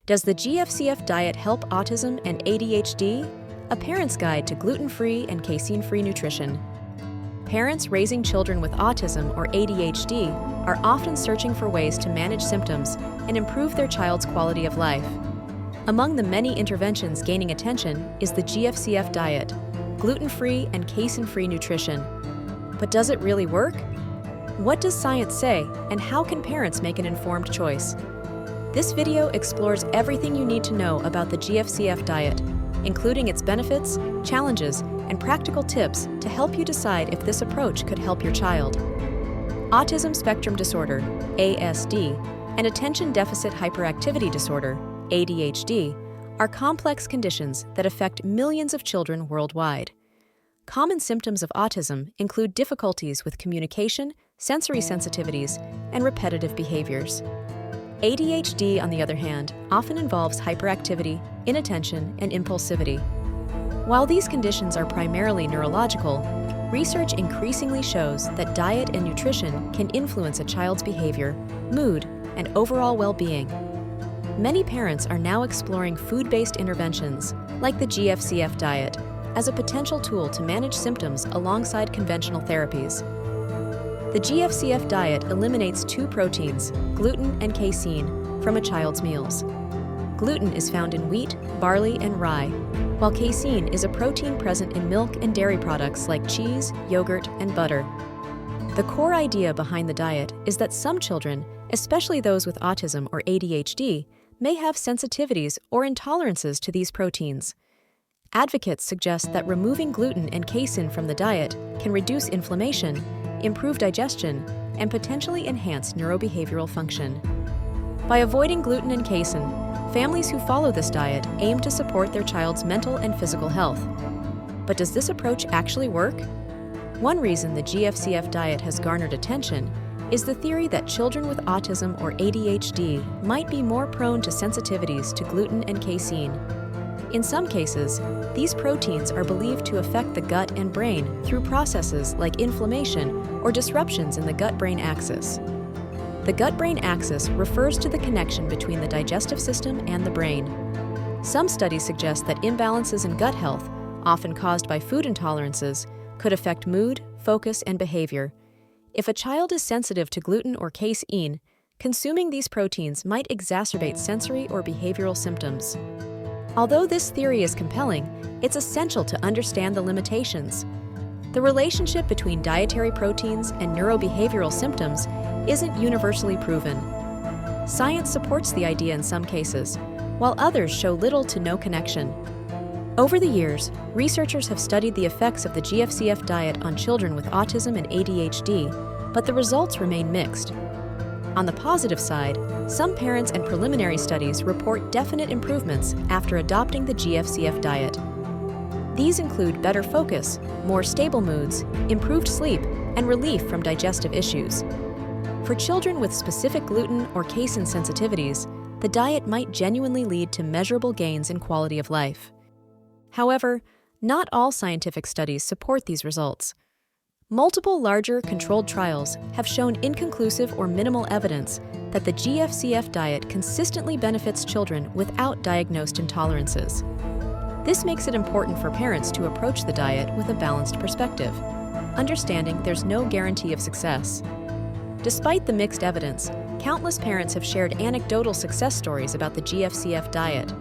Does the GFCF diet help autism and ADHD? A parent's guide to gluten-free and casein-free nutrition. Parents raising children with autism or ADHD are often searching for ways to manage symptoms and improve their child's quality of life. Among the many interventions gaining attention is the GFCF diet, gluten-free and casein-free nutrition. But does it really work? What does science say, and how can parents make an informed choice? This video explores everything you need to know about the GFCF diet, including its benefits, challenges, and practical tips to help you decide if this approach could help your child. Autism Spectrum Disorder, ASD, and Attention Deficit Hyperactivity Disorder, ADHD, are complex conditions that affect millions of children worldwide. Common symptoms of autism include difficulties with communication, sensory sensitivities, and repetitive behaviors. ADHD, on the other hand, often involves hyperactivity, inattention, and impulsivity. While these conditions are primarily neurological, research increasingly shows that diet and nutrition can influence a child's behavior, mood, and overall well-being. Many parents are now exploring food-based interventions, like the GFCF diet, as a potential tool to manage symptoms alongside conventional therapies. The GFCF diet eliminates two proteins, gluten and casein, from a child's meals. Gluten is found in wheat, barley, and rye, while casein is a protein present in milk and dairy products like cheese, yogurt, and butter. The core idea behind the diet is that some children, especially those with autism or ADHD, may have sensitivities or intolerances to these proteins. Advocates suggest that removing gluten and casein from the diet can reduce inflammation, improve digestion, and potentially enhance neurobehavioral function. By avoiding gluten and casein, families who follow this diet aim to support their child's mental and physical health. But does this approach actually work? One reason the GFCF diet has garnered attention is the theory that children with autism or ADHD might be more prone to sensitivities to gluten and casein. In some cases, these proteins are believed to affect the gut and brain through processes like inflammation or disruptions in the gut-brain axis. The gut-brain axis refers to the connection between the digestive system and the brain. Some studies suggest that imbalances in gut health, often caused by food intolerances, could affect mood, focus, and behavior. If a child is sensitive to gluten or casein, consuming these proteins might exacerbate sensory or behavioral symptoms. Although this theory is compelling, it's essential to understand the limitations. The relationship between dietary proteins and neurobehavioral symptoms isn't universally proven. Science supports the idea in some cases, while others show little to no connection. Over the years, researchers have studied the effects of the GFCF diet on children with autism and ADHD, but the results remain mixed. On the positive side, some parents and preliminary studies report definite improvements after adopting the GFCF diet. These include better focus, more stable moods, improved sleep, and relief from digestive issues. For children with specific gluten or casein sensitivities, the diet might genuinely lead to measurable gains in quality of life. However, not all scientific studies support these results. Multiple larger, controlled trials have shown inconclusive or minimal evidence that the GFCF diet consistently benefits children without diagnosed intolerances. This makes it important for parents to approach the diet with a balanced perspective, understanding there's no guarantee of success. Despite the mixed evidence, countless parents have shared anecdotal success stories about the GFCF diet.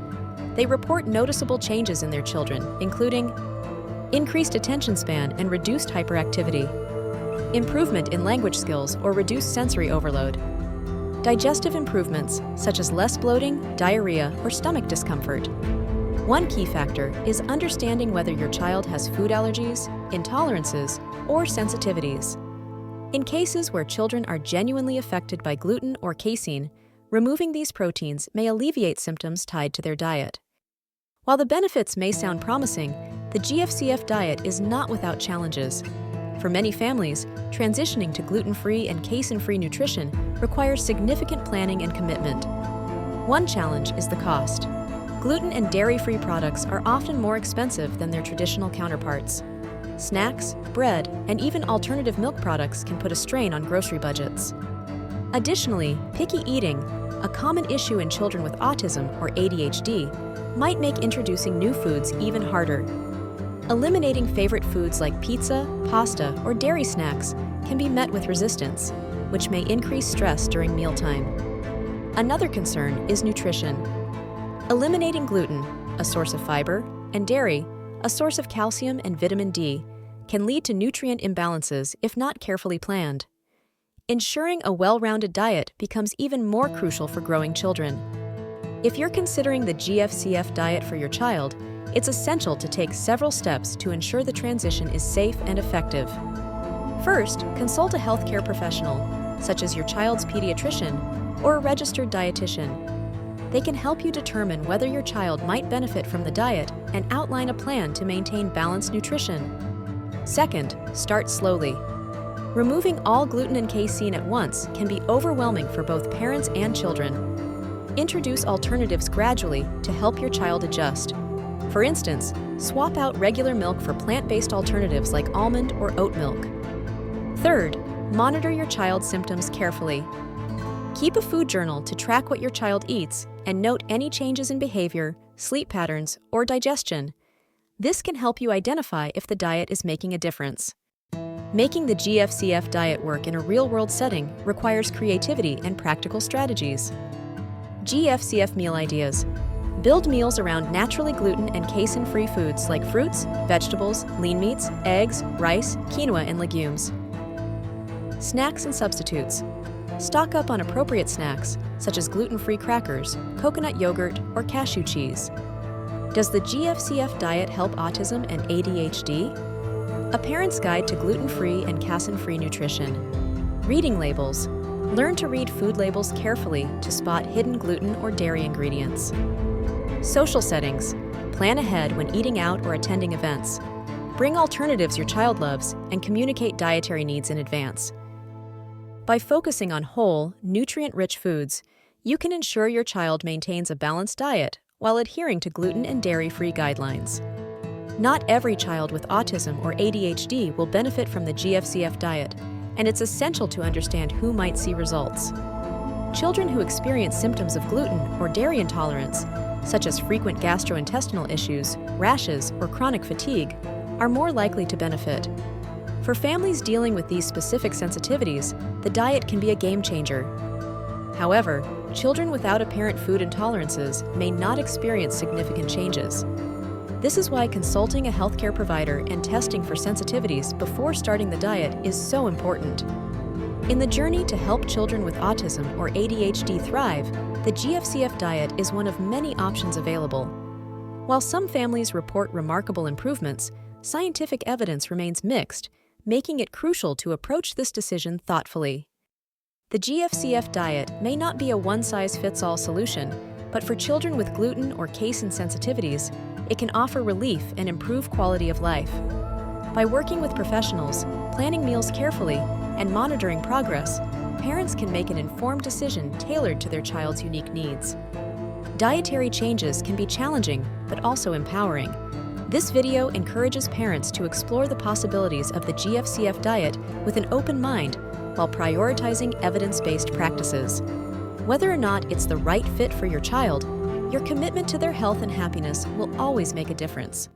They report noticeable changes in their children, including increased attention span and reduced hyperactivity, improvement in language skills or reduced sensory overload, digestive improvements such as less bloating, diarrhea, or stomach discomfort. One key factor is understanding whether your child has food allergies, intolerances, or sensitivities. In cases where children are genuinely affected by gluten or casein, removing these proteins may alleviate symptoms tied to their diet. While the benefits may sound promising, the GFCF diet is not without challenges. For many families, transitioning to gluten-free and casein-free nutrition requires significant planning and commitment. One challenge is the cost. Gluten and dairy-free products are often more expensive than their traditional counterparts. Snacks, bread, and even alternative milk products can put a strain on grocery budgets. Additionally, picky eating, a common issue in children with autism or ADHD, might make introducing new foods even harder. Eliminating favorite foods like pizza, pasta, or dairy snacks can be met with resistance, which may increase stress during mealtime. Another concern is nutrition. Eliminating gluten, a source of fiber, and dairy, a source of calcium and vitamin D, can lead to nutrient imbalances if not carefully planned. Ensuring a well-rounded diet becomes even more crucial for growing children. If you're considering the GFCF diet for your child, it's essential to take several steps to ensure the transition is safe and effective. First, consult a healthcare professional, such as your child's pediatrician or a registered dietitian. They can help you determine whether your child might benefit from the diet and outline a plan to maintain balanced nutrition. Second, start slowly. Removing all gluten and casein at once can be overwhelming for both parents and children. Introduce alternatives gradually to help your child adjust. For instance, swap out regular milk for plant-based alternatives like almond or oat milk. Third, monitor your child's symptoms carefully. Keep a food journal to track what your child eats and note any changes in behavior, sleep patterns, or digestion. This can help you identify if the diet is making a difference. Making the GFCF diet work in a real-world setting requires creativity and practical strategies. GFCF meal ideas. Build meals around naturally gluten and casein-free foods like fruits, vegetables, lean meats, eggs, rice, quinoa, and legumes. Snacks and substitutes. Stock up on appropriate snacks, such as gluten-free crackers, coconut yogurt, or cashew cheese. Does the GFCF diet help autism and ADHD? A Parent's Guide to Gluten-Free and Casein-Free Nutrition. Reading labels. Learn to read food labels carefully to spot hidden gluten or dairy ingredients. Social settings. Plan ahead when eating out or attending events. Bring alternatives your child loves and communicate dietary needs in advance. By focusing on whole, nutrient-rich foods, you can ensure your child maintains a balanced diet while adhering to gluten and dairy-free guidelines. Not every child with autism or ADHD will benefit from the GFCF diet, and it's essential to understand who might see results. Children who experience symptoms of gluten or dairy intolerance, such as frequent gastrointestinal issues, rashes, or chronic fatigue, are more likely to benefit. For families dealing with these specific sensitivities, the diet can be a game changer. However, children without apparent food intolerances may not experience significant changes. This is why consulting a healthcare provider and testing for sensitivities before starting the diet is so important. In the journey to help children with autism or ADHD thrive, the GFCF diet is one of many options available. While some families report remarkable improvements, scientific evidence remains mixed, making it crucial to approach this decision thoughtfully. The GFCF diet may not be a one-size-fits-all solution, but for children with gluten or casein sensitivities, it can offer relief and improve quality of life. By working with professionals, planning meals carefully, and monitoring progress, parents can make an informed decision tailored to their child's unique needs. Dietary changes can be challenging, but also empowering. This video encourages parents to explore the possibilities of the GFCF diet with an open mind while prioritizing evidence-based practices. Whether or not it's the right fit for your child, your commitment to their health and happiness will always make a difference.